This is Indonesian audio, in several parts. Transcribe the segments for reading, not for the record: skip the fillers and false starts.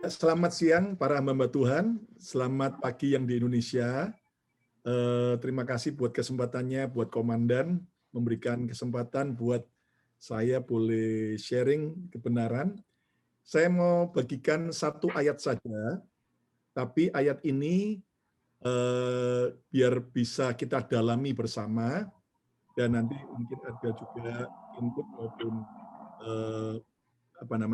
Selamat siang para hamba Tuhan, selamat pagi yang di Indonesia. Terima kasih buat kesempatannya, buat komandan, memberikan kesempatan buat saya boleh sharing kebenaran. Saya mau bagikan satu ayat saja, tapi ayat ini biar bisa kita dalami bersama, dan nanti mungkin ada juga input maupun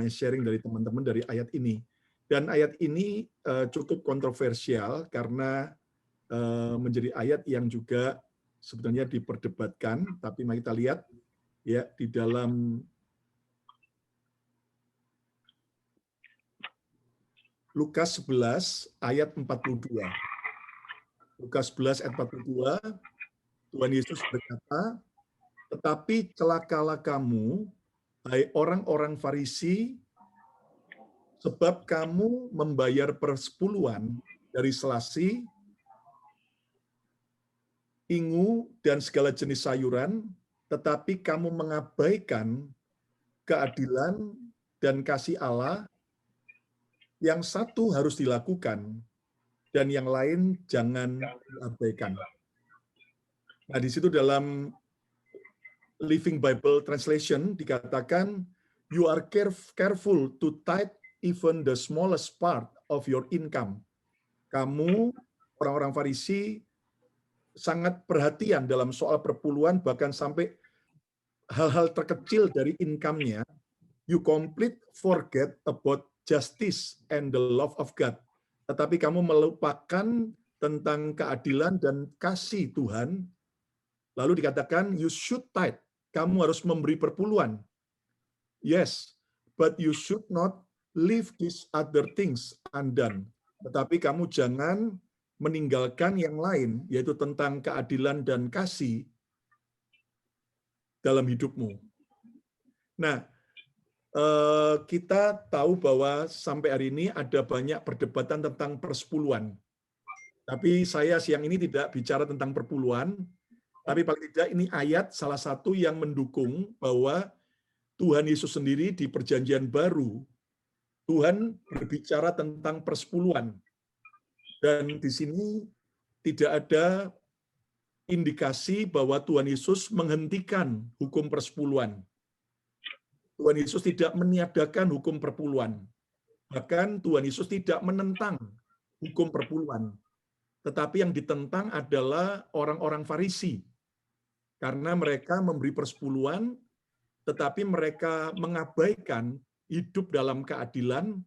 sharing dari teman-teman dari ayat ini. Dan ayat ini cukup kontroversial karena menjadi ayat yang juga sebenarnya diperdebatkan, tapi mari kita lihat ya di dalam Lukas 11 ayat 42. Lukas 11 ayat 42, Tuhan Yesus berkata, "Tetapi celakalah kamu, hai orang-orang Farisi, sebab kamu membayar persepuluhan dari selasi, ingu, dan segala jenis sayuran, tetapi kamu mengabaikan keadilan dan kasih Allah. Yang satu harus dilakukan, dan yang lain jangan diabaikan." Nah, di situ dalam Living Bible Translation dikatakan, "You are careful to tithe even the smallest part of your income." Kamu, orang-orang Farisi, sangat perhatian dalam soal perpuluhan, bahkan sampai hal-hal terkecil dari income-nya. You complete forget about justice and the love of God. Tetapi kamu melupakan tentang keadilan dan kasih Tuhan. Lalu dikatakan, you should tithe. Kamu harus memberi perpuluhan. Yes, but you should not leave these other things undone. Tetapi kamu jangan meninggalkan yang lain, yaitu tentang keadilan dan kasih dalam hidupmu. Nah, kita tahu bahwa sampai hari ini ada banyak perdebatan tentang persepuluhan. Tapi saya siang ini tidak bicara tentang perpuluhan, tapi paling tidak ini ayat salah satu yang mendukung bahwa Tuhan Yesus sendiri di Perjanjian Baru, Tuhan berbicara tentang persepuluhan. Dan di sini tidak ada indikasi bahwa Tuhan Yesus menghentikan hukum persepuluhan. Tuhan Yesus tidak meniadakan hukum perpuluhan. Bahkan Tuhan Yesus tidak menentang hukum perpuluhan. Tetapi yang ditentang adalah orang-orang Farisi. Karena mereka memberi persepuluhan, tetapi mereka mengabaikan hidup dalam keadilan,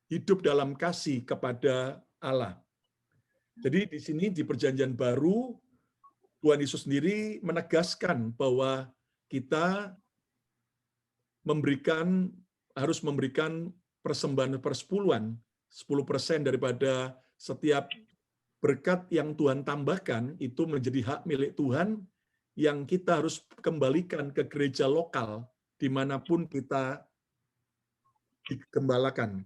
hidup dalam kasih kepada Allah. Jadi di sini di Perjanjian Baru, Tuhan Yesus sendiri menegaskan bahwa kita harus memberikan persembahan persepuluhan, 10% daripada setiap berkat yang Tuhan tambahkan itu menjadi hak milik Tuhan yang kita harus kembalikan ke gereja lokal dimanapun kita digembalakan.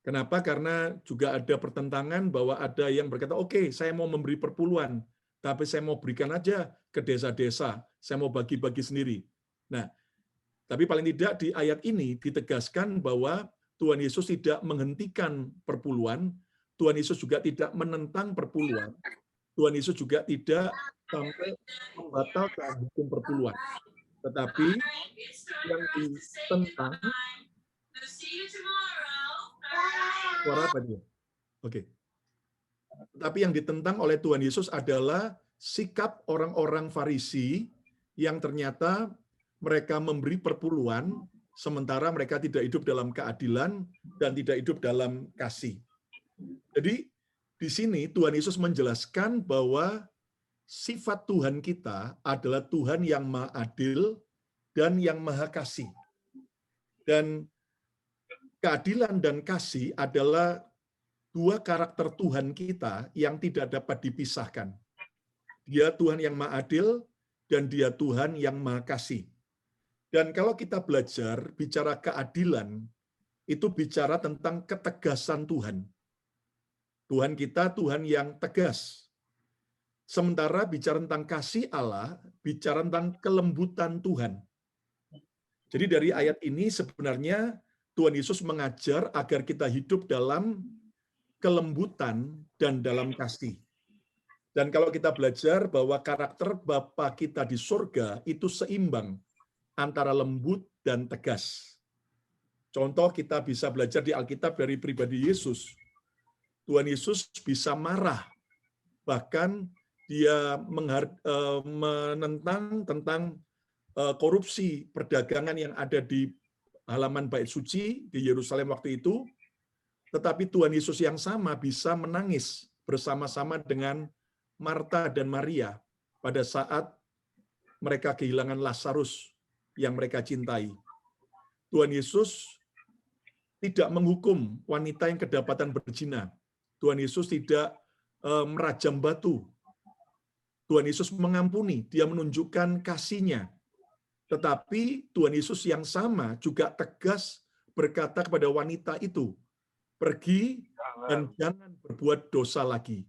Kenapa? Karena juga ada pertentangan bahwa ada yang berkata, oke, saya mau memberi perpuluhan, tapi saya mau berikan aja ke desa-desa, saya mau bagi-bagi sendiri. Nah, tapi paling tidak di ayat ini ditegaskan bahwa Tuhan Yesus tidak menghentikan perpuluhan, Tuhan Yesus juga tidak menentang perpuluhan, Tuhan Yesus juga tidak sampai membatalkan hukum perpuluhan. Tetapi yang ditentang, suara apa dia? Oke. Tetapi yang ditentang oleh Tuhan Yesus adalah sikap orang-orang Farisi yang ternyata mereka memberi perpuluhan, sementara mereka tidak hidup dalam keadilan dan tidak hidup dalam kasih. Jadi di sini Tuhan Yesus menjelaskan bahwa sifat Tuhan kita adalah Tuhan yang Maha Adil dan yang Maha Kasih. Dan keadilan dan kasih adalah dua karakter Tuhan kita yang tidak dapat dipisahkan. Dia Tuhan yang Maha Adil dan Dia Tuhan yang Maha Kasih. Dan kalau kita belajar bicara keadilan, itu bicara tentang ketegasan Tuhan. Tuhan kita Tuhan yang tegas. Sementara bicara tentang kasih Allah, bicara tentang kelembutan Tuhan. Jadi dari ayat ini sebenarnya Tuhan Yesus mengajar agar kita hidup dalam kelembutan dan dalam kasih. Dan kalau kita belajar bahwa karakter Bapa kita di surga itu seimbang antara lembut dan tegas. Contoh kita bisa belajar di Alkitab dari pribadi Yesus. Tuhan Yesus bisa marah, bahkan dia menentang tentang korupsi perdagangan yang ada di halaman Bait Suci di Yerusalem waktu itu, tetapi Tuhan Yesus yang sama bisa menangis bersama-sama dengan Marta dan Maria pada saat mereka kehilangan Lazarus yang mereka cintai. Tuhan Yesus tidak menghukum wanita yang kedapatan berzina. Tuhan Yesus tidak merajam batu. Tuhan Yesus mengampuni, dia menunjukkan kasih-Nya. Tetapi Tuhan Yesus yang sama juga tegas berkata kepada wanita itu, pergi dan jangan berbuat dosa lagi.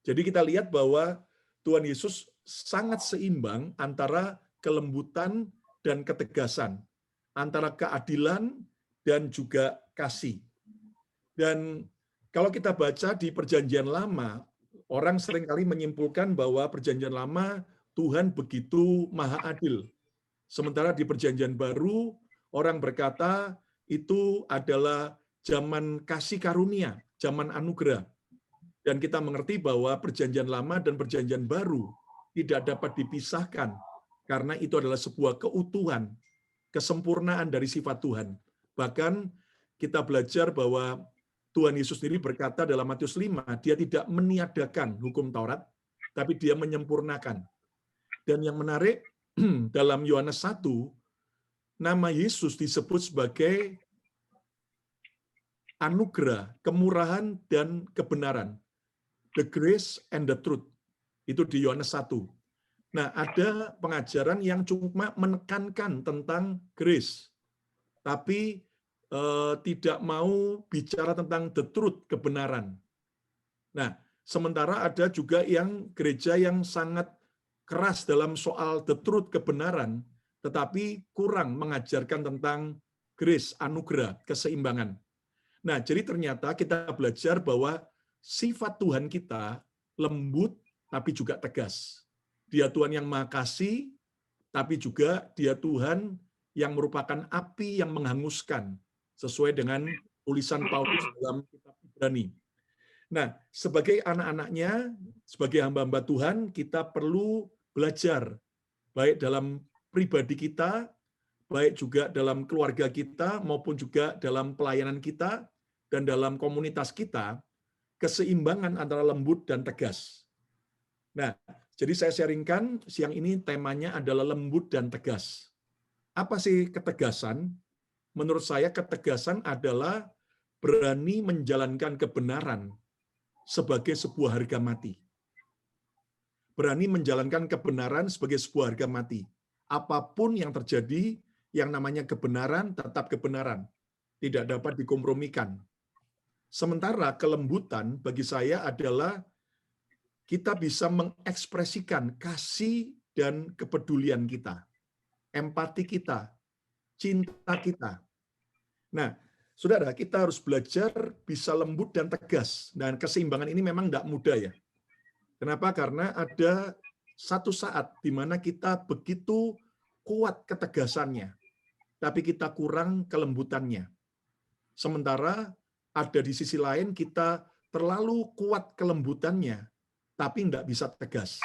Jadi kita lihat bahwa Tuhan Yesus sangat seimbang antara kelembutan dan ketegasan, antara keadilan dan juga kasih. Dan kalau kita baca di Perjanjian Lama, orang seringkali menyimpulkan bahwa Perjanjian Lama Tuhan begitu maha adil. Sementara di Perjanjian Baru, orang berkata itu adalah zaman kasih karunia, zaman anugerah. Dan kita mengerti bahwa Perjanjian Lama dan Perjanjian Baru tidak dapat dipisahkan, karena itu adalah sebuah keutuhan, kesempurnaan dari sifat Tuhan. Bahkan kita belajar bahwa Tuhan Yesus sendiri berkata dalam Matius 5, dia tidak meniadakan hukum Taurat, tapi dia menyempurnakan. Dan yang menarik, dalam Yohanes 1, nama Yesus disebut sebagai anugerah, kemurahan, dan kebenaran. The grace and the truth. Itu di Yohanes 1. Nah, ada pengajaran yang cuma menekankan tentang grace, tapi tidak mau bicara tentang the truth, kebenaran. Nah, sementara ada juga yang gereja yang sangat keras dalam soal the truth, kebenaran, tetapi kurang mengajarkan tentang grace, anugerah, keseimbangan. Nah, jadi ternyata kita belajar bahwa sifat Tuhan kita lembut tapi juga tegas. Dia Tuhan yang Maha Kasih, tapi juga Dia Tuhan yang merupakan api yang menghanguskan, sesuai dengan tulisan Paulus dalam kitab Ibrani. Nah, sebagai anak-anaknya, sebagai hamba-hamba Tuhan, kita perlu belajar, baik dalam pribadi kita, baik juga dalam keluarga kita, maupun juga dalam pelayanan kita, dan dalam komunitas kita, keseimbangan antara lembut dan tegas. Nah, jadi saya sharingkan siang ini temanya adalah lembut dan tegas. Apa sih ketegasan? Menurut saya ketegasan adalah berani menjalankan kebenaran sebagai sebuah harga mati. Berani menjalankan kebenaran sebagai sebuah harga mati. Apapun yang terjadi, yang namanya kebenaran tetap kebenaran. Tidak dapat dikompromikan. Sementara kelembutan bagi saya adalah kita bisa mengekspresikan kasih dan kepedulian kita, empati kita, cinta kita. Nah, saudara, kita harus belajar bisa lembut dan tegas. Dan keseimbangan ini memang tidak mudah ya. Kenapa? Karena ada satu saat di mana kita begitu kuat ketegasannya, tapi kita kurang kelembutannya. Sementara ada di sisi lain kita terlalu kuat kelembutannya, tapi tidak bisa tegas.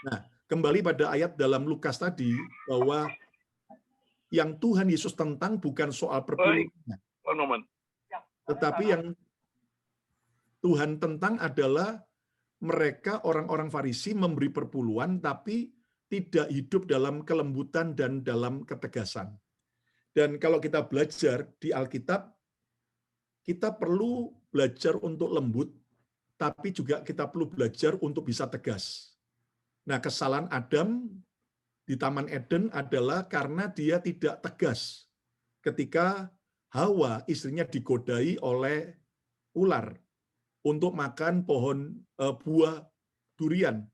Nah, kembali pada ayat dalam Lukas tadi, bahwa yang Tuhan Yesus tentang bukan soal perpuluhannya, tetapi yang Tuhan tentang adalah mereka orang-orang Farisi memberi perpuluhan, tapi tidak hidup dalam kelembutan dan dalam ketegasan. Dan kalau kita belajar di Alkitab, kita perlu belajar untuk lembut, tapi juga kita perlu belajar untuk bisa tegas. Nah, kesalahan Adam di Taman Eden adalah karena dia tidak tegas ketika Hawa, istrinya, digodai oleh ular untuk makan pohon buah durian.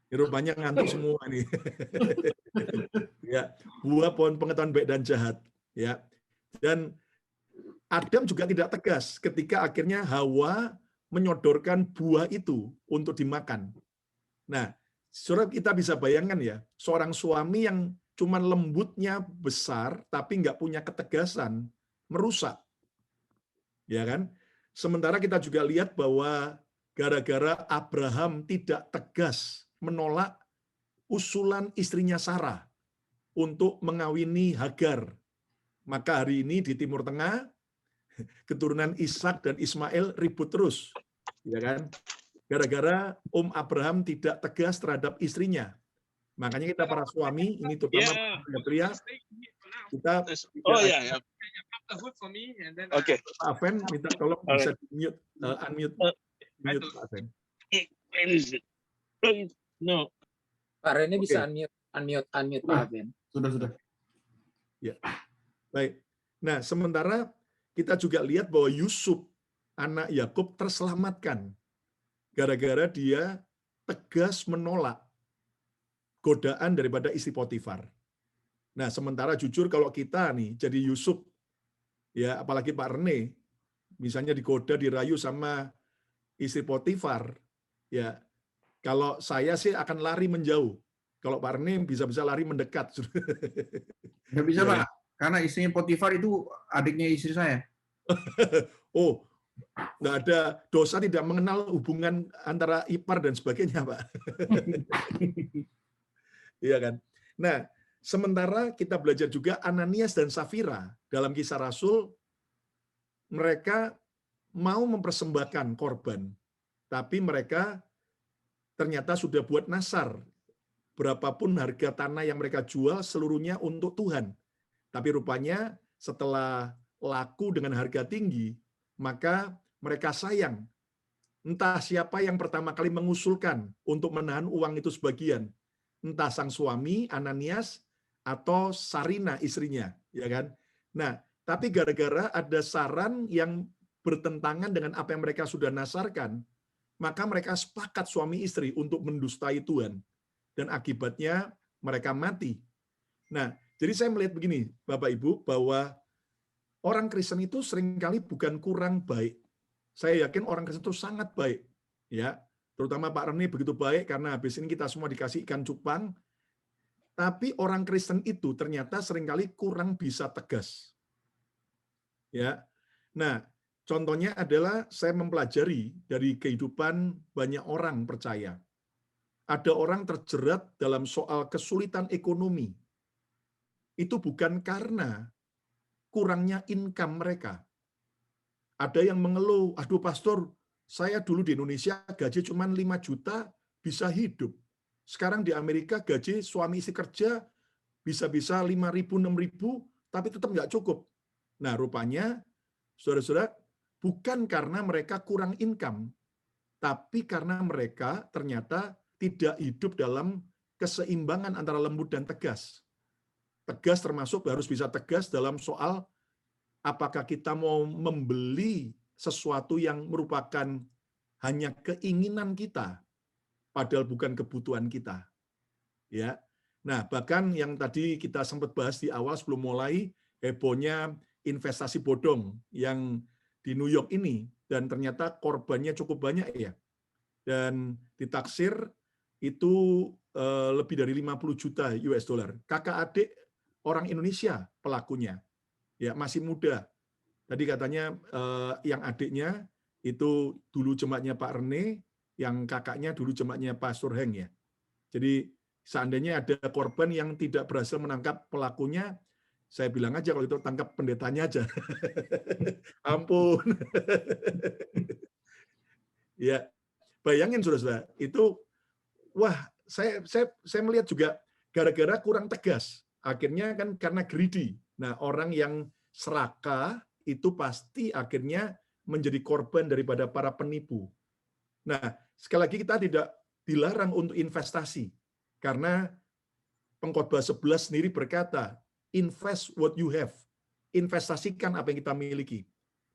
Rupanya ngantuk semua nih. Ya, buah pohon pengetahuan baik dan jahat. Ya, dan Adam juga tidak tegas ketika akhirnya Hawa menyodorkan buah itu untuk dimakan. Nah, saudara kita bisa bayangkan ya, seorang suami yang cuman lembutnya besar tapi nggak punya ketegasan, merusak, ya kan? Sementara kita juga lihat bahwa gara-gara Abraham tidak tegas menolak usulan istrinya Sarah untuk mengawini Hagar, maka hari ini di Timur Tengah keturunan Ishak dan Ismail ribut terus, ya kan? Gara-gara Abraham tidak tegas terhadap istrinya. Makanya kita para suami, ini terutama pria, kita Oh tidak ya, ya. Oke. Pak Aven minta tolong bisa di-mute, unmute Pak Aven. No. Pak Rene bisa Oke. unmute Pak Aven. Sudah. Ya. Baik. Nah, sementara kita juga lihat bahwa Yusuf, anak Yakub, terselamatkan gara-gara dia tegas menolak godaan daripada istri Potifar. Nah, sementara jujur kalau kita nih jadi Yusuf, ya apalagi Pak Rene, misalnya digoda, dirayu sama istri Potifar, ya kalau saya sih akan lari menjauh. Kalau Pak Rene bisa-bisa lari mendekat. Nggak bisa, Ya. Pak. Karena istrinya Potifar itu adiknya istri saya. Oh, nggak ada dosa tidak mengenal hubungan antara ipar dan sebagainya, Pak. Iya kan? Nah, sementara kita belajar juga Ananias dan Safira dalam Kisah Rasul, mereka mau mempersembahkan korban, tapi mereka ternyata sudah buat nasar. Berapapun harga tanah yang mereka jual, seluruhnya untuk Tuhan. Tapi rupanya setelah laku dengan harga tinggi, maka mereka sayang. Entah siapa yang pertama kali mengusulkan untuk menahan uang itu sebagian. Entah sang suami, Ananias, atau Sarina, istrinya. Ya kan? Nah, tapi gara-gara ada saran yang bertentangan dengan apa yang mereka sudah nasarkan, maka mereka sepakat suami istri untuk mendustai Tuhan. Dan akibatnya mereka mati. Nah, jadi saya melihat begini, Bapak Ibu, bahwa orang Kristen itu seringkali bukan kurang baik. Saya yakin orang Kristen itu sangat baik. Ya, terutama Pak Rene begitu baik karena habis ini kita semua dikasih ikan cupang. Tapi orang Kristen itu ternyata seringkali kurang bisa tegas. Ya. Nah, contohnya adalah saya mempelajari dari kehidupan banyak orang percaya. Ada orang terjerat dalam soal kesulitan ekonomi. Itu bukan karena kurangnya income mereka. Ada yang mengeluh, aduh pastor, saya dulu di Indonesia gaji cuma 5 juta bisa hidup. Sekarang di Amerika gaji suami istri kerja bisa-bisa 5.000, 6.000, tapi tetap nggak cukup. Nah, rupanya, saudara-saudara, bukan karena mereka kurang income, tapi karena mereka ternyata tidak hidup dalam keseimbangan antara lembut dan tegas. Tegas termasuk harus bisa tegas dalam soal apakah kita mau membeli sesuatu yang merupakan hanya keinginan kita, padahal bukan kebutuhan kita. Ya. Nah, bahkan yang tadi kita sempat bahas di awal sebelum mulai, hebohnya investasi bodong yang di New York ini, dan ternyata korbannya cukup banyak ya. Dan ditaksir itu lebih dari 50 juta US dollar. Kakak adik orang Indonesia pelakunya. Ya, masih muda. Tadi katanya yang adiknya itu dulu jemaatnya Pak Rene, yang kakaknya dulu jemaatnya Pastor Heng ya. Jadi seandainya ada korban yang tidak berhasil menangkap pelakunya, saya bilang aja kalau itu tangkap pendetanya aja. Ampun. Ya, bayangin saudara-saudara, itu wah, saya melihat juga gara-gara kurang tegas. Akhirnya kan karena greedy. Nah, orang yang serakah itu pasti akhirnya menjadi korban daripada para penipu. Nah, sekali lagi kita tidak dilarang untuk investasi. Karena Pengkhotbah 11 sendiri berkata, invest what you have. Investasikan apa yang kita miliki.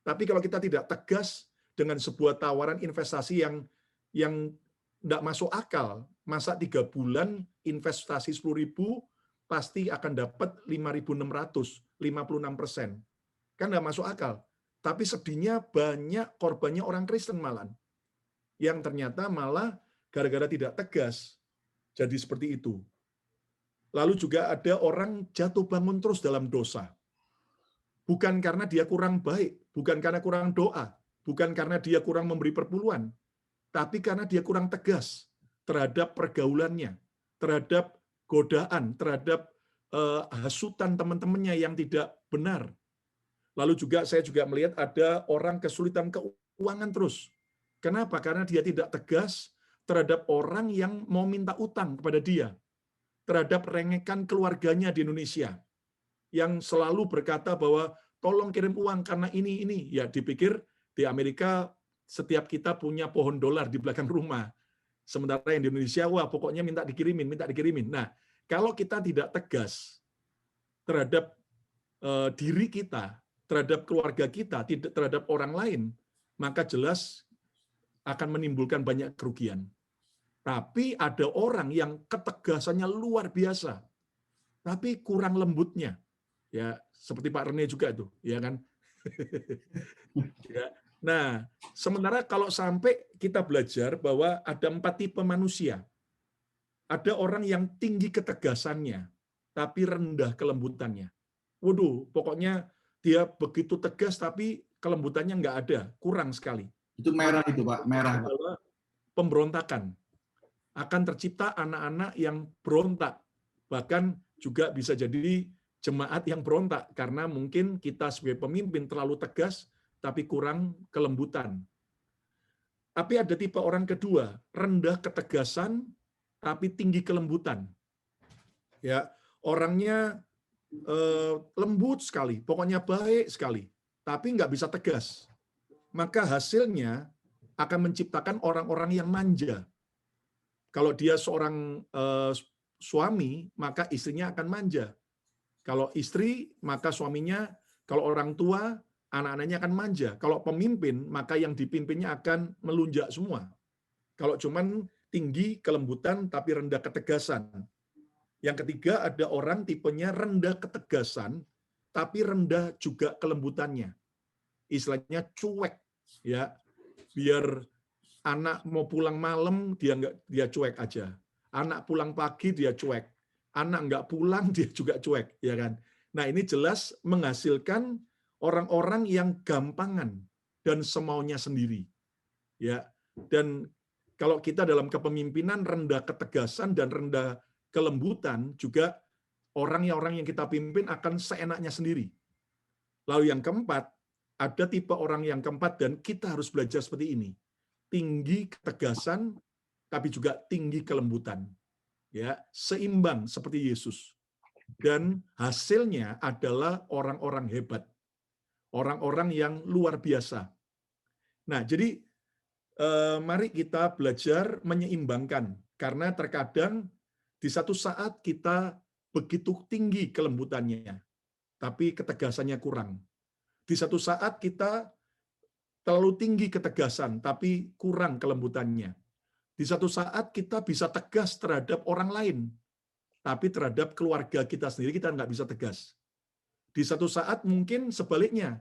Tapi kalau kita tidak tegas dengan sebuah tawaran investasi yang tidak masuk akal, masa 3 bulan investasi 10.000, pasti akan dapat 5.600, 56%. Kan nggak masuk akal. Tapi sedihnya banyak korbannya orang Kristen malah. Yang ternyata malah gara-gara tidak tegas, jadi seperti itu. Lalu juga ada orang jatuh bangun terus dalam dosa. Bukan karena dia kurang baik, bukan karena kurang doa, bukan karena dia kurang memberi perpuluhan, tapi karena dia kurang tegas terhadap pergaulannya, terhadap godaan, terhadap hasutan teman-temannya yang tidak benar. Lalu juga saya juga melihat ada orang kesulitan keuangan terus. Kenapa? Karena dia tidak tegas terhadap orang yang mau minta utang kepada dia, terhadap rengekan keluarganya di Indonesia yang selalu berkata bahwa tolong kirim uang karena ini. Ya dipikir di Amerika setiap kita punya pohon dolar di belakang rumah. Sementara yang di Indonesia, wah pokoknya minta dikirimin. Nah, kalau kita tidak tegas terhadap diri kita, terhadap keluarga kita, terhadap orang lain, maka jelas akan menimbulkan banyak kerugian. Tapi ada orang yang ketegasannya luar biasa, tapi kurang lembutnya. Ya, seperti Pak Rene juga itu, ya kan? Ya. Nah, sementara kalau sampai kita belajar bahwa ada 4 tipe manusia. Ada orang yang tinggi ketegasannya, tapi rendah kelembutannya. Waduh, pokoknya dia begitu tegas, tapi kelembutannya nggak ada, kurang sekali. Itu merah itu, Pak. Merah, Pak. Pemberontakan. Akan tercipta anak-anak yang berontak. Bahkan juga bisa jadi jemaat yang berontak, karena mungkin kita sebagai pemimpin terlalu tegas, tapi kurang kelembutan. Tapi ada tipe orang kedua, rendah ketegasan, tapi tinggi kelembutan. Ya, orangnya lembut sekali, pokoknya baik sekali, tapi nggak bisa tegas. Maka hasilnya akan menciptakan orang-orang yang manja. Kalau dia seorang suami, maka istrinya akan manja. Kalau istri, maka suaminya, kalau orang tua, anak-anaknya akan manja. Kalau pemimpin, maka yang dipimpinnya akan melunjak semua. Kalau cuman tinggi kelembutan tapi rendah ketegasan. Yang ketiga ada orang tipenya rendah ketegasan tapi rendah juga kelembutannya. Istilahnya cuek, ya. Biar anak mau pulang malam dia cuek aja. Anak pulang pagi dia cuek. Anak nggak pulang dia juga cuek, ya kan. Nah, ini jelas menghasilkan orang-orang yang gampangan dan semaunya sendiri. Ya. Dan kalau kita dalam kepemimpinan rendah ketegasan dan rendah kelembutan, juga orang yang kita pimpin akan seenaknya sendiri. Lalu yang keempat, ada tipe orang yang keempat dan kita harus belajar seperti ini. Tinggi ketegasan tapi juga tinggi kelembutan. Ya, seimbang seperti Yesus. Dan hasilnya adalah orang-orang hebat. Orang-orang yang luar biasa. Nah, jadi mari kita belajar menyeimbangkan, karena terkadang di satu saat kita begitu tinggi kelembutannya, tapi ketegasannya kurang. Di satu saat kita terlalu tinggi ketegasan, tapi kurang kelembutannya. Di satu saat kita bisa tegas terhadap orang lain, tapi terhadap keluarga kita sendiri kita nggak bisa tegas. Di satu saat mungkin sebaliknya,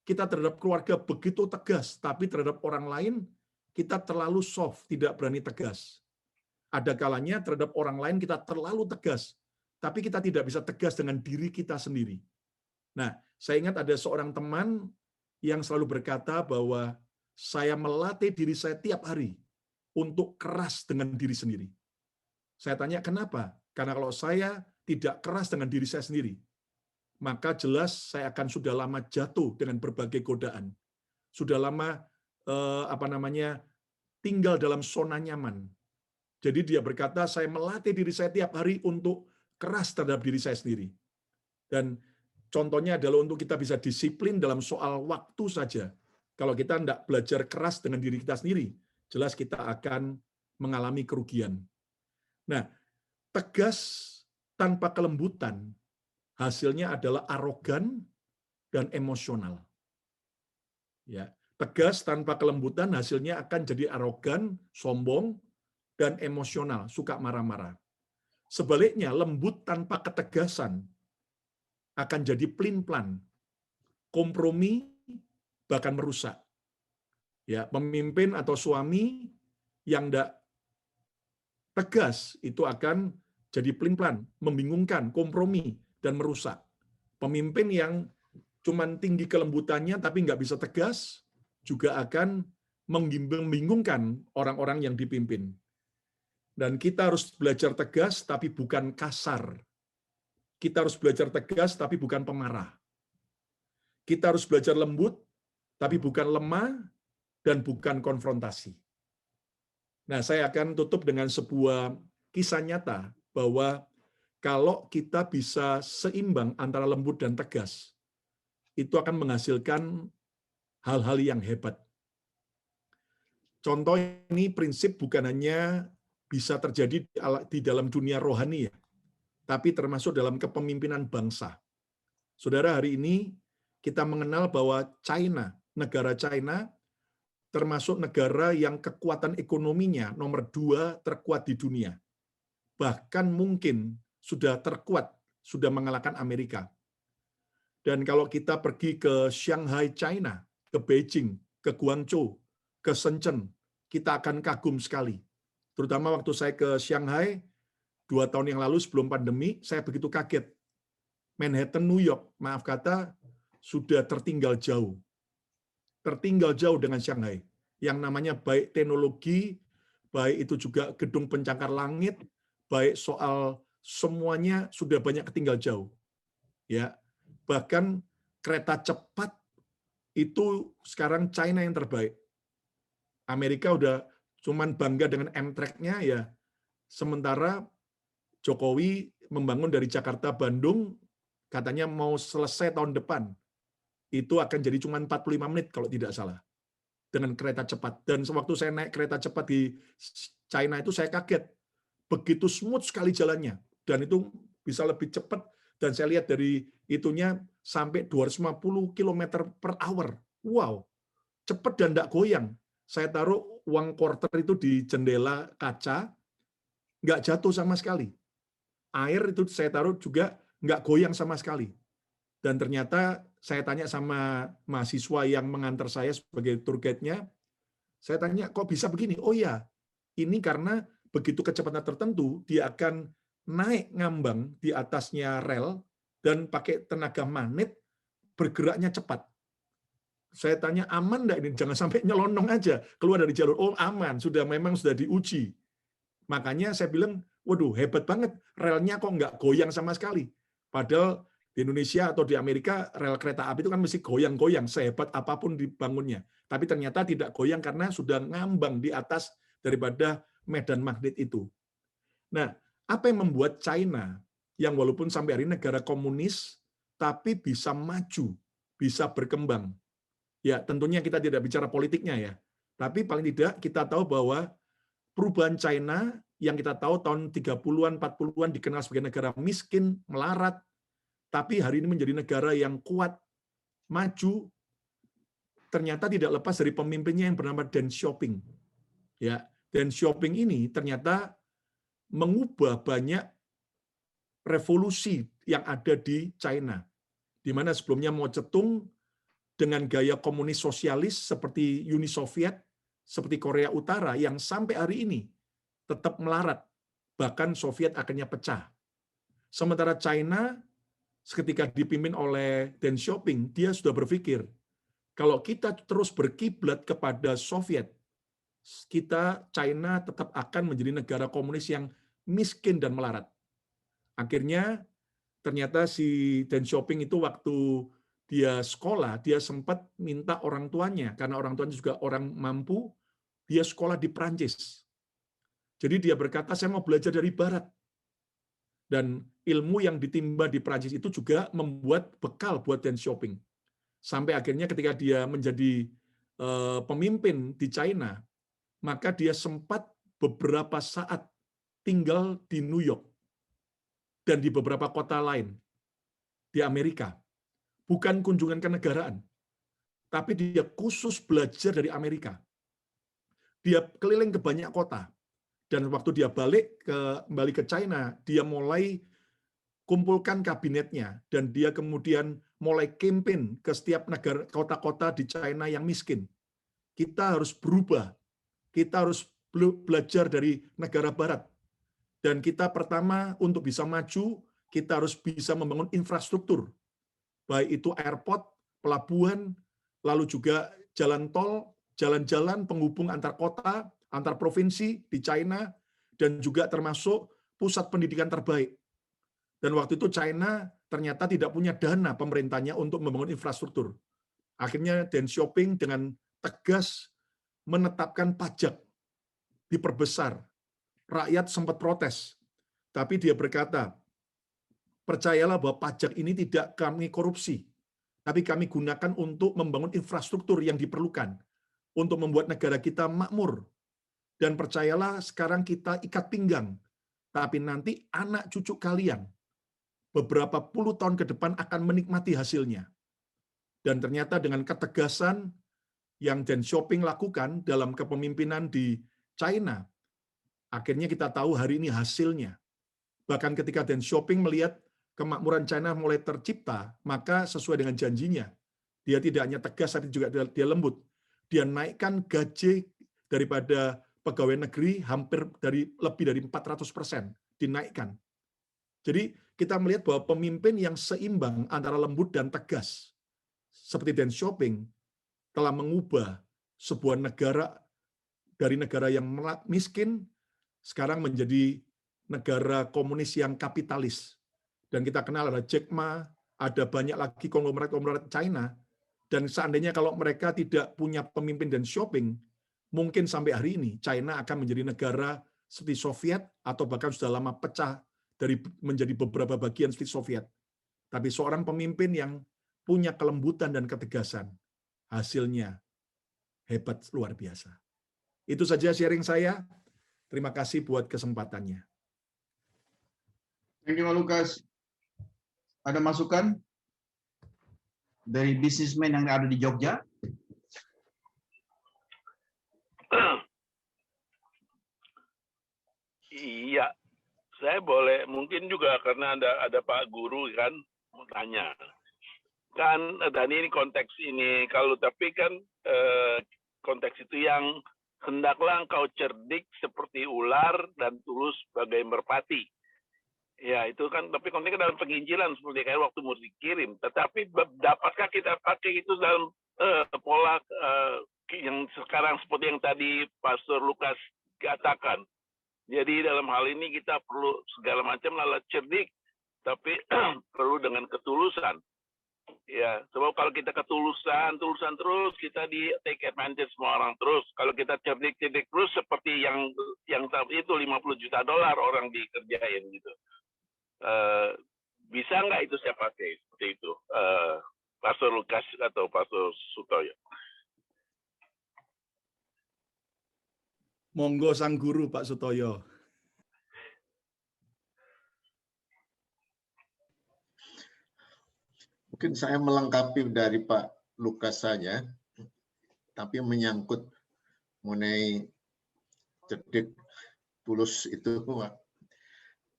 kita terhadap keluarga begitu tegas, tapi terhadap orang lain kita terlalu soft, tidak berani tegas. Ada kalanya terhadap orang lain kita terlalu tegas, tapi kita tidak bisa tegas dengan diri kita sendiri. Nah, saya ingat ada seorang teman yang selalu berkata bahwa saya melatih diri saya tiap hari untuk keras dengan diri sendiri. Saya tanya kenapa? Karena kalau saya tidak keras dengan diri saya sendiri, maka jelas saya akan sudah lama jatuh dengan berbagai godaan. Sudah lama tinggal dalam zona nyaman. Jadi dia berkata, saya melatih diri saya tiap hari untuk keras terhadap diri saya sendiri. Dan contohnya adalah untuk kita bisa disiplin dalam soal waktu saja. Kalau kita tidak belajar keras dengan diri kita sendiri, jelas kita akan mengalami kerugian. Nah, tegas tanpa kelembutan, hasilnya adalah arogan dan emosional. Ya, tegas tanpa kelembutan hasilnya akan jadi arogan, sombong, dan emosional, suka marah-marah. Sebaliknya, lembut tanpa ketegasan akan jadi pelin-pelan, kompromi, bahkan merusak. Ya, pemimpin atau suami yang tidak tegas itu akan jadi pelin-pelan, membingungkan, kompromi, dan merusak. Pemimpin yang cuman tinggi kelembutannya tapi nggak bisa tegas, juga akan membingungkan orang-orang yang dipimpin. Dan kita harus belajar tegas tapi bukan kasar. Kita harus belajar tegas tapi bukan pemarah. Kita harus belajar lembut tapi bukan lemah dan bukan konfrontasi. Nah, saya akan tutup dengan sebuah kisah nyata bahwa kalau kita bisa seimbang antara lembut dan tegas, itu akan menghasilkan hal-hal yang hebat. Contoh ini prinsip bukan hanya bisa terjadi di dalam dunia rohani ya, tapi termasuk dalam kepemimpinan bangsa. Saudara, hari ini kita mengenal bahwa China, negara China, termasuk negara yang kekuatan ekonominya nomor 2 terkuat di dunia. Bahkan mungkin sudah terkuat, sudah mengalahkan Amerika. Dan kalau kita pergi ke Shanghai, China, ke Beijing, ke Guangzhou, ke Shenzhen, kita akan kagum sekali. Terutama waktu saya ke Shanghai 2 tahun yang lalu sebelum pandemi, saya begitu kaget. Manhattan, New York, maaf kata, sudah tertinggal jauh. Tertinggal jauh dengan Shanghai. Yang namanya baik teknologi, baik itu juga gedung pencakar langit, baik soal semuanya sudah banyak ketinggal jauh. Ya, bahkan kereta cepat itu sekarang China yang terbaik. Amerika udah cuman bangga dengan Amtrak-nya ya. Sementara Jokowi membangun dari Jakarta Bandung katanya mau selesai tahun depan. Itu akan jadi cuma 45 menit kalau tidak salah. Dengan kereta cepat. Dan sewaktu saya naik kereta cepat di China itu saya kaget. Begitu smooth sekali jalannya. Dan itu bisa lebih cepat. Dan saya lihat dari itunya sampai 250 km per hour. Wow, cepat dan tidak goyang. Saya taruh uang quarter itu di jendela kaca, nggak jatuh sama sekali. Air itu saya taruh juga nggak goyang sama sekali. Dan ternyata saya tanya sama mahasiswa yang mengantar saya sebagai tour guide-nya, saya tanya, kok bisa begini? Oh ya, ini karena begitu kecepatan tertentu, dia akan naik ngambang di atasnya rel, dan pakai tenaga magnet, bergeraknya cepat. Saya tanya, aman enggak ini? Jangan sampai nyelonong aja, keluar dari jalur. Oh aman, memang sudah diuji. Makanya saya bilang, waduh hebat banget, relnya kok nggak goyang sama sekali. Padahal di Indonesia atau di Amerika, rel kereta api itu kan mesti goyang-goyang, sehebat apapun dibangunnya. Tapi ternyata tidak goyang karena sudah ngambang di atas daripada medan magnet itu. Nah, apa yang membuat China, yang walaupun sampai hari ini negara komunis, tapi bisa maju, bisa berkembang. Ya, tentunya kita tidak bicara politiknya ya. Tapi paling tidak kita tahu bahwa perubahan China yang kita tahu tahun 30-an, 40-an dikenal sebagai negara miskin, melarat, tapi hari ini menjadi negara yang kuat, maju, ternyata tidak lepas dari pemimpinnya yang bernama Deng Xiaoping. Ya, Deng Xiaoping ini ternyata mengubah banyak revolusi yang ada di China, di mana sebelumnya Mao Zedong dengan gaya komunis sosialis seperti Uni Soviet, seperti Korea Utara yang sampai hari ini tetap melarat, bahkan Soviet akhirnya pecah. Sementara China ketika dipimpin oleh Deng Xiaoping, dia sudah berpikir, kalau kita terus berkiblat kepada Soviet, kita China tetap akan menjadi negara komunis yang miskin dan melarat. Akhirnya ternyata si Deng Xiaoping itu waktu dia sekolah, dia sempat minta orang tuanya, karena orang tuanya juga orang mampu, dia sekolah di Prancis. Jadi dia berkata, saya mau belajar dari Barat. Dan ilmu yang ditimba di Prancis itu juga membuat bekal buat Deng Xiaoping. Sampai akhirnya ketika dia menjadi pemimpin di China, maka dia sempat beberapa saat tinggal di New York dan di beberapa kota lain di Amerika. Bukan kunjungan kenegaraan, tapi dia khusus belajar dari Amerika. Dia keliling ke banyak kota. Dan waktu dia kembali ke China, dia mulai kumpulkan kabinetnya, dan dia kemudian mulai campaign ke setiap negara, kota-kota di China yang miskin. Kita harus berubah, kita harus belajar dari negara barat. Dan kita pertama untuk bisa maju, kita harus bisa membangun infrastruktur, baik itu airport, pelabuhan, lalu juga jalan tol, jalan-jalan penghubung antar kota, antar provinsi di China, dan juga termasuk pusat pendidikan terbaik. Dan waktu itu China ternyata tidak punya dana pemerintahnya untuk membangun infrastruktur. Akhirnya Deng Xiaoping dengan tegas menetapkan pajak diperbesar. Rakyat sempat protes, tapi dia berkata, percayalah bahwa pajak ini tidak kami korupsi, tapi kami gunakan untuk membangun infrastruktur yang diperlukan, untuk membuat negara kita makmur. Dan percayalah, sekarang kita ikat pinggang, tapi nanti anak cucu kalian beberapa puluh tahun ke depan akan menikmati hasilnya. Dan ternyata dengan ketegasan yang Deng Xiaoping lakukan dalam kepemimpinan di China, akhirnya kita tahu hari ini hasilnya. Bahkan ketika Deng Xiaoping melihat kemakmuran China mulai tercipta, maka sesuai dengan janjinya, dia tidak hanya tegas, tapi juga dia lembut. Dia naikkan gaji daripada pegawai negeri lebih dari 400%, dinaikkan. Jadi kita melihat bahwa pemimpin yang seimbang antara lembut dan tegas, seperti Deng Xiaoping, telah mengubah sebuah negara dari negara yang miskin, sekarang menjadi negara komunis yang kapitalis. Dan kita kenal ada Jack Ma, ada banyak lagi konglomerat-konglomerat China, dan seandainya kalau mereka tidak punya pemimpin Deng Xiaoping, mungkin sampai hari ini China akan menjadi negara seperti Soviet, atau bahkan sudah lama pecah menjadi beberapa bagian seperti Soviet. Tapi seorang pemimpin yang punya kelembutan dan ketegasan, hasilnya hebat luar biasa. Itu saja sharing saya. Terima kasih buat kesempatannya. Thank you, Pak Lukas. Ada masukan dari bisnismen yang ada di Jogja? Iya, saya boleh mungkin juga karena ada Pak Guru kan mau tanya. Kan tadi ini konteks ini, kalau tapi kan konteks itu yang hendaklah engkau cerdik seperti ular dan tulus bagai merpati. Ya itu kan, tapi konteksnya dalam penginjilan seperti kayak waktu mau dikirim. Tetapi dapatkah kita pakai itu dalam pola yang sekarang seperti yang tadi Pastor Lukas katakan. Jadi dalam hal ini kita perlu segala macam alat cerdik, tapi perlu dengan ketulusan. Ya, sebab kalau kita ketulusan terus, kita di take advantage semua orang terus. Kalau kita cerdik terus seperti yang itu $50 juta orang dikerjain gitu. Bisa nggak itu saya pakai seperti itu, Pastor Lukas atau Pastor Sutoyo? Monggo sang guru Pak Sutoyo. Mungkin saya melengkapi dari Pak Lukas saja, tapi menyangkut mengenai cerdik tulus itu, Pak.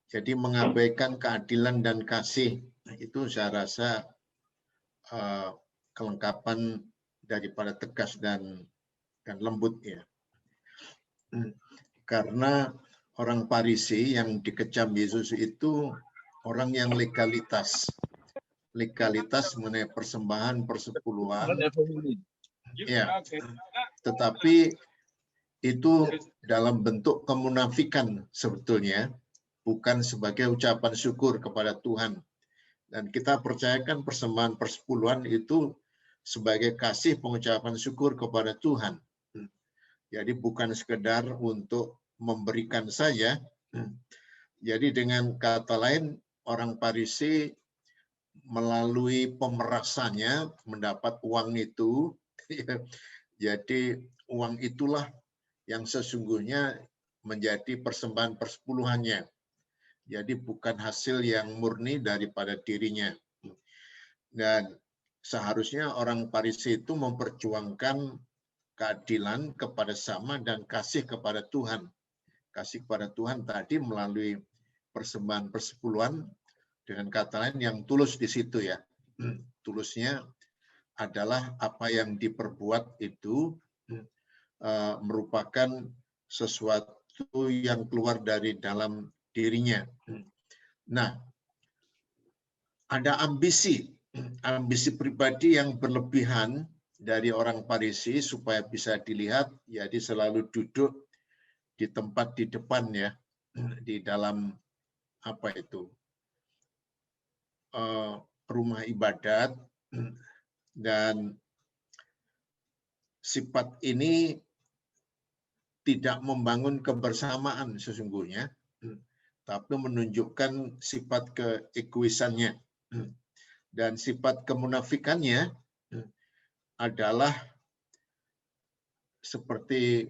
Jadi mengabaikan keadilan dan kasih, itu saya rasa kelengkapan daripada tegas dan lembut ya. Karena orang Farisi yang dikecam Yesus itu orang yang legalitas mengenai persembahan persepuluhan, ya, tetapi itu dalam bentuk kemunafikan sebetulnya, bukan sebagai ucapan syukur kepada Tuhan. Dan kita percayakan persembahan persepuluhan itu sebagai kasih pengucapan syukur kepada Tuhan. Jadi bukan sekedar untuk memberikan saja. Jadi dengan kata lain, orang Farisi melalui pemerasannya mendapat uang itu. Jadi uang itulah yang sesungguhnya menjadi persembahan persepuluhannya. Jadi bukan hasil yang murni daripada dirinya. Dan seharusnya orang Farisi itu memperjuangkan keadilan kepada sama dan kasih kepada Tuhan. kasih kepada Tuhan tadi melalui persembahan persepuluhan, dengan kata lain yang tulus di situ ya. Tulusnya adalah apa yang diperbuat itu merupakan sesuatu yang keluar dari dalam dirinya. Nah, ada ambisi pribadi yang berlebihan dari orang Farisi supaya bisa dilihat, jadi selalu duduk di tempat di depan ya, di dalam apa itu rumah ibadat, dan sifat ini tidak membangun kebersamaan sesungguhnya, tapi menunjukkan sifat keegoisannya. Dan sifat kemunafikannya adalah seperti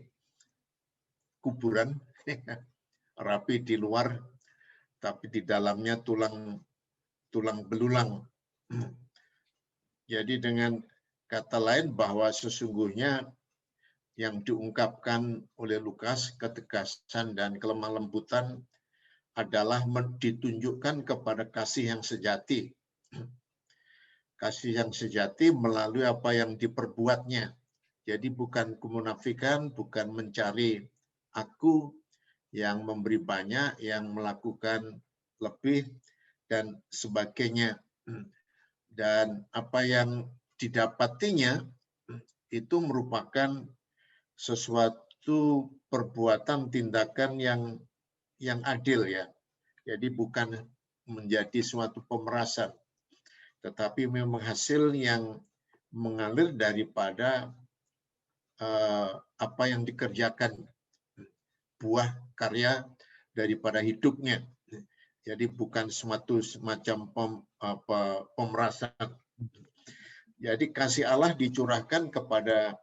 kuburan, rapi di luar, tapi di dalamnya tulang belulang. Jadi dengan kata lain bahwa sesungguhnya yang diungkapkan oleh Lukas, ketegasan dan kelemah lembutan adalah ditunjukkan kepada kasih yang sejati. Kasih yang sejati melalui apa yang diperbuatnya. Jadi bukan kemunafikan, bukan mencari aku yang memberi banyak, yang melakukan lebih, dan sebagainya. Dan apa yang didapatinya itu merupakan sesuatu perbuatan tindakan yang adil ya. Jadi bukan menjadi suatu pemerasan, tetapi memang hasil yang mengalir daripada apa yang dikerjakan, buah karya daripada hidupnya. Jadi bukan suatu semacam pemerasan. Jadi kasih Allah dicurahkan kepada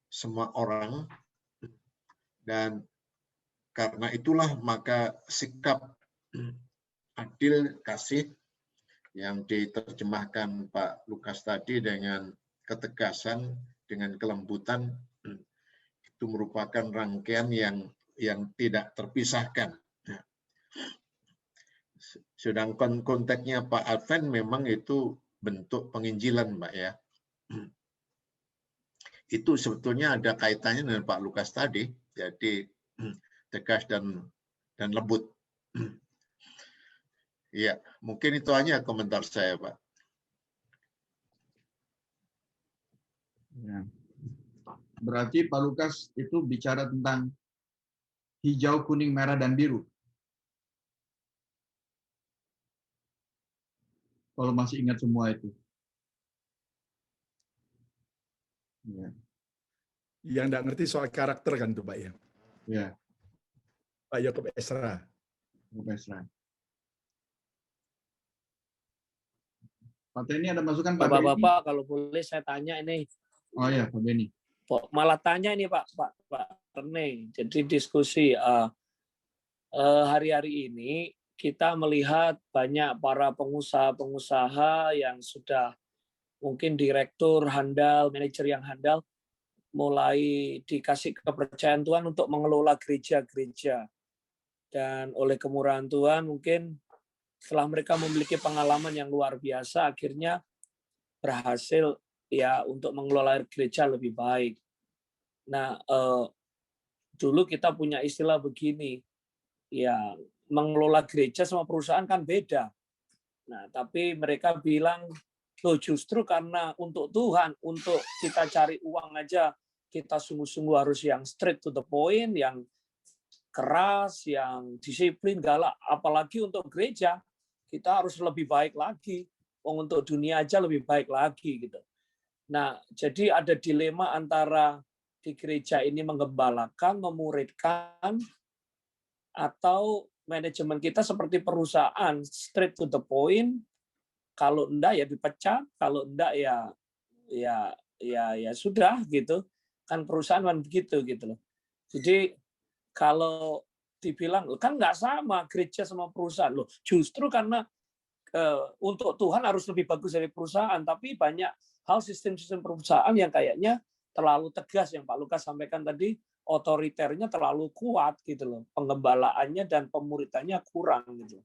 semua orang, dan karena itulah maka sikap adil kasih yang diterjemahkan Pak Lukas tadi dengan ketegasan, dengan kelembutan, itu merupakan rangkaian yang tidak terpisahkan. Sedangkan konteksnya Pak Advent memang itu bentuk penginjilan, Mbak ya. Itu sebetulnya ada kaitannya dengan Pak Lukas tadi, jadi tegas dan lembut. Iya, mungkin itu hanya komentar saya, Pak. Ya. Berarti Pak Lukas itu bicara tentang hijau, kuning, merah, dan biru. Kalau masih ingat semua itu. Ya. Yang nggak ngerti soal karakter kan tuh Pak ya? Ya. Pak Yakob Esra. Pak Teni ada masukan Pak? Bapak-bapak kalau boleh saya tanya ini. Oh ya, Pak Beni. Malah tanya ini Pak Rene. Jadi diskusi hari-hari ini kita melihat banyak para pengusaha-pengusaha yang sudah mungkin direktur handal, manajer yang handal, mulai dikasih kepercayaan Tuhan untuk mengelola gereja-gereja. Dan oleh kemurahan Tuhan mungkin setelah mereka memiliki pengalaman yang luar biasa, akhirnya berhasil ya untuk mengelola gereja lebih baik. Nah, dulu kita punya istilah begini, ya mengelola gereja sama perusahaan kan beda. Nah, tapi mereka bilang, loh justru karena untuk Tuhan, untuk kita cari uang aja, kita sungguh-sungguh harus yang straight to the point, yang keras, yang disiplin, galak. Apalagi untuk gereja, kita harus lebih baik lagi. Untuk dunia aja lebih baik lagi gitu. Nah, jadi ada dilema antara di gereja ini menggembalakan, memuridkan, atau manajemen kita seperti perusahaan, straight to the point. Kalau enggak ya dipecat, kalau enggak ya sudah gitu. Kan perusahaan kan begitu gitu loh. Jadi kalau dibilang kan nggak sama gereja sama perusahaan loh. Justru karena untuk Tuhan harus lebih bagus dari perusahaan, tapi banyak hal sistem-sistem perusahaan yang kayaknya terlalu tegas yang Pak Lukas sampaikan tadi, otoriternya terlalu kuat gitu loh, penggembalaannya dan pemuridannya kurang gitu.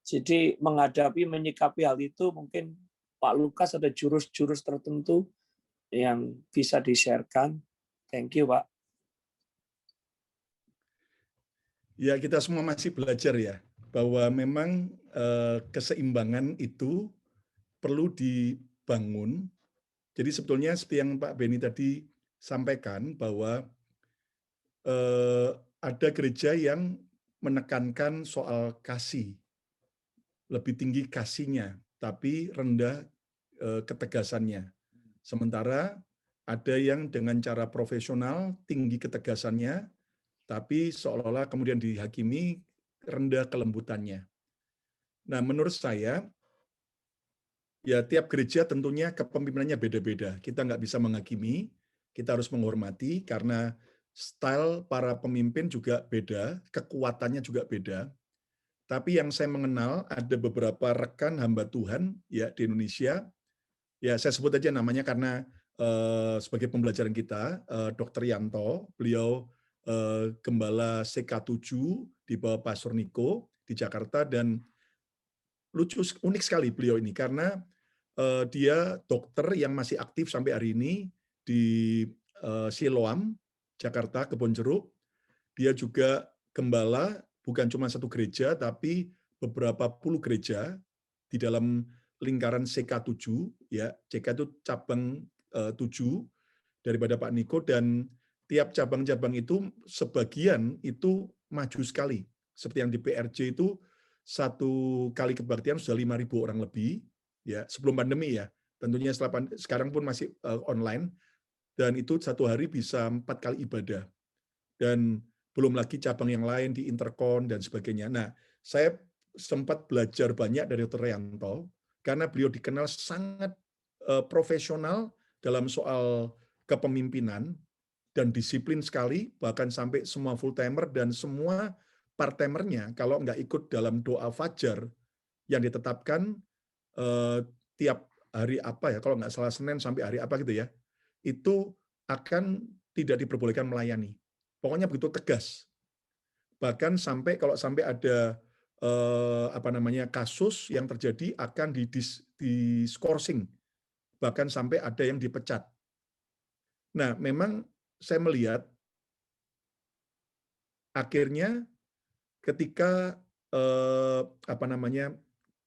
Jadi menyikapi hal itu mungkin Pak Lukas ada jurus-jurus tertentu yang bisa di-share-kan. Thank you, Pak. Ya, kita semua masih belajar ya, bahwa memang keseimbangan itu perlu dibangun. Jadi sebetulnya seperti yang Pak Beni tadi sampaikan, bahwa ada gereja yang menekankan soal kasih, lebih tinggi kasihnya, tapi rendah ketegasannya. Sementara ada yang dengan cara profesional, tinggi ketegasannya, tapi seolah-olah kemudian dihakimi rendah kelembutannya. Nah, menurut saya, ya tiap gereja tentunya kepemimpinannya beda-beda. Kita nggak bisa menghakimi, kita harus menghormati, karena style para pemimpin juga beda, kekuatannya juga beda. Tapi yang saya mengenal, ada beberapa rekan hamba Tuhan ya di Indonesia, ya saya sebut aja namanya karena sebagai pembelajaran kita, Dr. Yanto, beliau Gembala CK7 di bawah Pastor Niko di Jakarta, dan unik sekali beliau ini karena dia dokter yang masih aktif sampai hari ini di Siloam, Jakarta, Kebonjeruk. Dia juga gembala bukan cuma satu gereja, tapi beberapa puluh gereja di dalam lingkaran CK7, ya, CK itu cabang 7 daripada Pak Niko, dan tiap cabang-cabang itu sebagian itu maju sekali. Seperti yang di PRJ itu satu kali kebaktian sudah 5.000 orang lebih, ya sebelum pandemi ya. Tentunya sekarang pun masih online, dan itu satu hari bisa 4 kali ibadah. Dan belum lagi cabang yang lain di Interkon dan sebagainya. Nah, saya sempat belajar banyak dari Dr. Yanto, karena beliau dikenal sangat profesional dalam soal kepemimpinan, dan disiplin sekali, bahkan sampai semua full-timer dan semua part-timernya, kalau nggak ikut dalam doa fajar yang ditetapkan tiap hari apa ya, kalau nggak salah Senin sampai hari apa gitu ya, itu akan tidak diperbolehkan melayani. Pokoknya begitu tegas. Bahkan sampai kalau sampai ada kasus yang terjadi akan diskorsing, bahkan sampai ada yang dipecat. Nah, memang saya melihat akhirnya ketika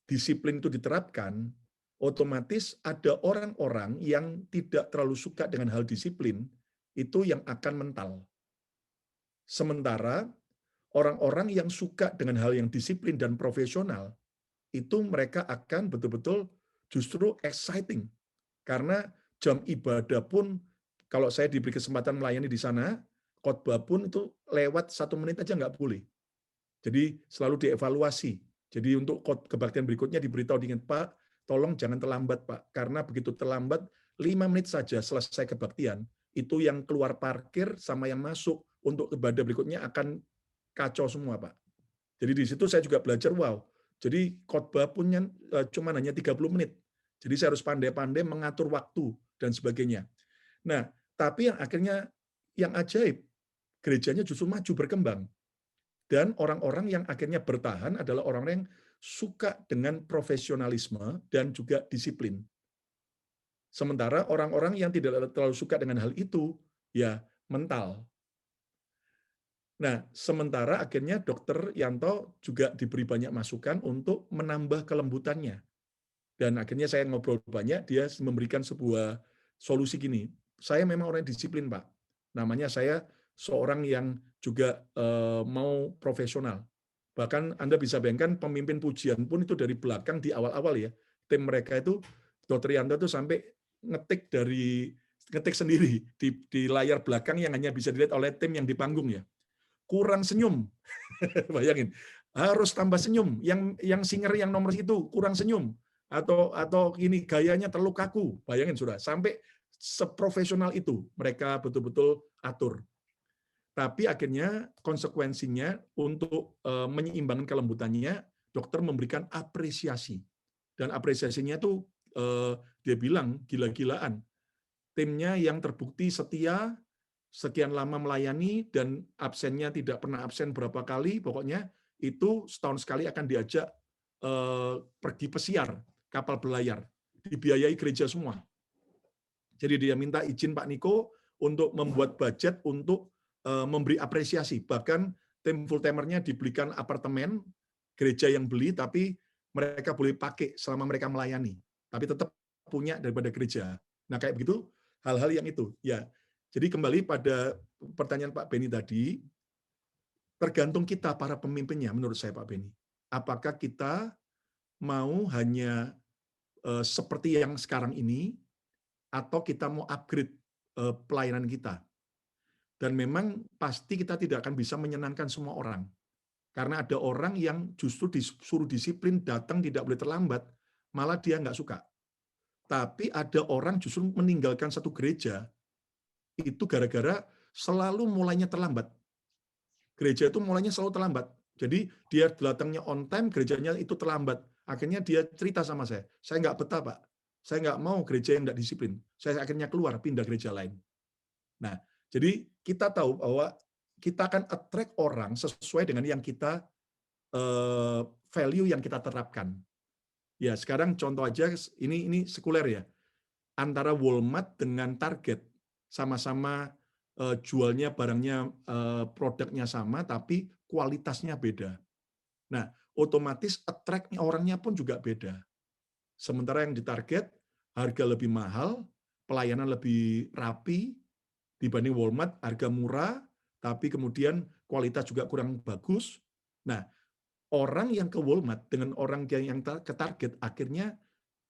disiplin itu diterapkan, otomatis ada orang-orang yang tidak terlalu suka dengan hal disiplin, itu yang akan mental. Sementara orang-orang yang suka dengan hal yang disiplin dan profesional, itu mereka akan betul-betul justru exciting. Karena jam ibadah pun, kalau saya diberi kesempatan melayani di sana, khotbah pun itu lewat 1 menit aja nggak boleh. Jadi selalu dievaluasi. Jadi untuk kebaktian berikutnya diberitahu dengan Pak, tolong jangan terlambat Pak, karena begitu terlambat 5 menit saja selesai kebaktian, itu yang keluar parkir sama yang masuk untuk ibadah berikutnya akan kacau semua Pak. Jadi di situ saya juga belajar, wow, jadi khotbah punya cuma hanya 30 menit. Jadi saya harus pandai-pandai mengatur waktu dan sebagainya. Nah, tapi yang akhirnya yang ajaib, gerejanya justru maju berkembang. Dan orang-orang yang akhirnya bertahan adalah orang-orang yang suka dengan profesionalisme dan juga disiplin. Sementara orang-orang yang tidak terlalu suka dengan hal itu, ya mental. Nah, sementara akhirnya Dr. Yanto juga diberi banyak masukan untuk menambah kelembutannya. Dan akhirnya saya ngobrol banyak, dia memberikan sebuah solusi gini, saya memang orang yang disiplin, Pak. Namanya saya seorang yang juga mau profesional. Bahkan Anda bisa bayangkan pemimpin pujian pun itu dari belakang di awal-awal ya. Tim mereka itu, Dr. Yanto itu sampai ngetik sendiri di layar belakang yang hanya bisa dilihat oleh tim yang di panggung ya. Kurang senyum. Bayangin, harus tambah senyum. Yang singer yang nomor itu kurang senyum. Atau ini gayanya terlalu kaku. Bayangin sudah, sampai seprofesional itu mereka betul-betul atur. Tapi akhirnya konsekuensinya untuk menyeimbangkan kelembutannya, dokter memberikan apresiasi. Dan apresiasinya itu dia bilang gila-gilaan. Timnya yang terbukti setia, sekian lama melayani dan absennya tidak pernah absen berapa kali, pokoknya itu setahun sekali akan diajak pergi pesiar, kapal berlayar, dibiayai gereja semua. Jadi dia minta izin Pak Niko untuk membuat budget untuk memberi apresiasi. Bahkan tim full-timernya dibelikan apartemen, gereja yang beli, tapi mereka boleh pakai selama mereka melayani. Tapi tetap punya daripada gereja. Nah kayak begitu, hal-hal yang itu. Ya, jadi kembali pada pertanyaan Pak Beni tadi, tergantung kita para pemimpinnya menurut saya Pak Beni. Apakah kita mau hanya seperti yang sekarang ini, atau kita mau upgrade pelayanan kita. Dan memang pasti kita tidak akan bisa menyenangkan semua orang. Karena ada orang yang justru disuruh disiplin, datang tidak boleh terlambat, malah dia nggak suka. Tapi ada orang justru meninggalkan satu gereja, itu gara-gara selalu mulainya terlambat. Gereja itu mulainya selalu terlambat. Jadi dia datangnya on time, gerejanya itu terlambat. Akhirnya dia cerita sama saya nggak betah Pak, saya nggak mau gereja yang nggak disiplin. Saya akhirnya keluar, pindah gereja lain. Nah, jadi kita tahu bahwa kita akan attract orang sesuai dengan yang kita value yang kita terapkan. Ya, sekarang contoh aja ini sekuler ya. Antara Walmart dengan Target sama-sama jualnya barangnya produknya sama tapi kualitasnya beda. Nah, otomatis attract orangnya pun juga beda. Sementara yang di Target harga lebih mahal, pelayanan lebih rapi dibanding Walmart, harga murah tapi kemudian kualitas juga kurang bagus. Nah, orang yang ke Walmart dengan orang yang ke Target akhirnya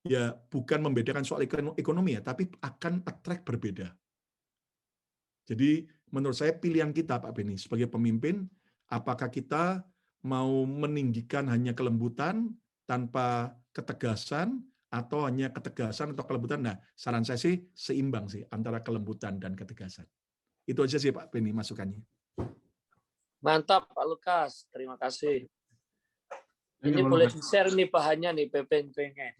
ya bukan membedakan soal ekonomi ya, tapi akan attract berbeda. Jadi menurut saya pilihan kita Pak Beni sebagai pemimpin, apakah kita mau meninggikan hanya kelembutan tanpa ketegasan atau hanya ketegasan atau kelembutan. Nah, saran saya sih seimbang sih antara kelembutan dan ketegasan. Itu aja sih Pak Beni masukannya. Mantap Pak Lukas, terima kasih. Ini boleh di-share nih bahannya nih, PPNP-nya.